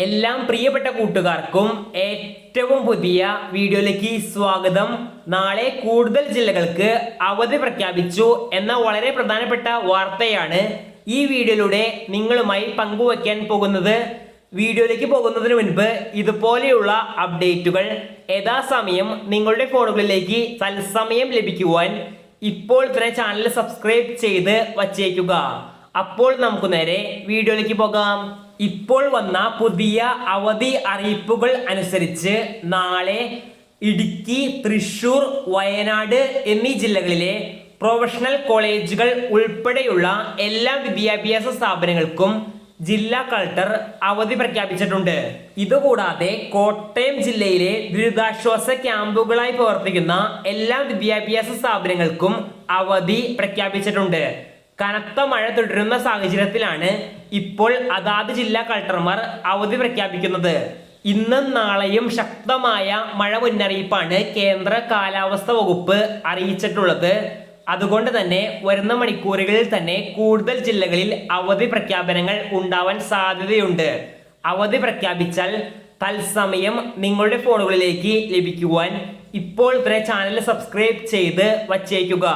എല്ലാം പ്രിയപ്പെട്ട കൂട്ടുകാർക്കും ഏറ്റവും പുതിയ വീഡിയോയിലേക്ക് സ്വാഗതം. നാളെ കൂടുതൽ ജില്ലകൾക്ക് അവധി പ്രഖ്യാപിച്ചു എന്ന വളരെ പ്രധാനപ്പെട്ട വാർത്തയാണ് ഈ വീഡിയോയിലൂടെ നിങ്ങളുമായി പങ്കുവയ്ക്കാൻ പോകുന്നത്. വീഡിയോയിലേക്ക് പോകുന്നതിന് മുൻപ് ഇതുപോലെയുള്ള അപ്ഡേറ്റുകൾ യഥാസമയം നിങ്ങളുടെ ഫോണുകളിലേക്ക് തത്സമയം ലഭിക്കുവാൻ ഇപ്പോൾ തന്നെ ചാനൽ സബ്സ്ക്രൈബ് ചെയ്ത് വച്ചേക്കുക. അപ്പോൾ നമുക്ക് നേരെ വീഡിയോയിലേക്ക് പോകാം. ഇപ്പോൾ വന്ന പുതിയ അവധി അറിയിപ്പുകൾ അനുസരിച്ച് നാളെ ഇടുക്കി, തൃശൂർ, വയനാട് എന്നീ ജില്ലകളിലെ പ്രൊഫഷണൽ കോളേജുകൾ ഉൾപ്പെടെയുള്ള എല്ലാ വിദ്യാഭ്യാസ സ്ഥാപനങ്ങൾക്കും ജില്ലാ കളക്ടർ അവധി പ്രഖ്യാപിച്ചിട്ടുണ്ട്. ഇതുകൂടാതെ കോട്ടയം ജില്ലയിലെ ദുരിതാശ്വാസ ക്യാമ്പുകളായി പ്രവർത്തിക്കുന്ന എല്ലാ വിദ്യാഭ്യാസ സ്ഥാപനങ്ങൾക്കും അവധി പ്രഖ്യാപിച്ചിട്ടുണ്ട്. കനത്ത മഴ തുടരുന്ന സാഹചര്യത്തിലാണ് ഇപ്പോൾ അതാത് ജില്ലാ കളക്ടർമാർ അവധി പ്രഖ്യാപിക്കുന്നത്. ഇന്നും നാളെയും ശക്തമായ മഴ മുന്നറിയിപ്പാണ് കേന്ദ്ര കാലാവസ്ഥ വകുപ്പ് അറിയിച്ചിട്ടുള്ളത്. അതുകൊണ്ട് തന്നെ വരുന്ന മണിക്കൂറുകളിൽ തന്നെ കൂടുതൽ ജില്ലകളിൽ അവധി പ്രഖ്യാപനങ്ങൾ ഉണ്ടാവാൻ സാധ്യതയുണ്ട്. അവധി പ്രഖ്യാപിച്ചാൽ തത്സമയം നിങ്ങളുടെ ഫോണുകളിലേക്ക് ലഭിക്കുവാൻ ഇപ്പോൾ തന്നെ ചാനൽ സബ്സ്ക്രൈബ് ചെയ്ത് വച്ചേക്കുക.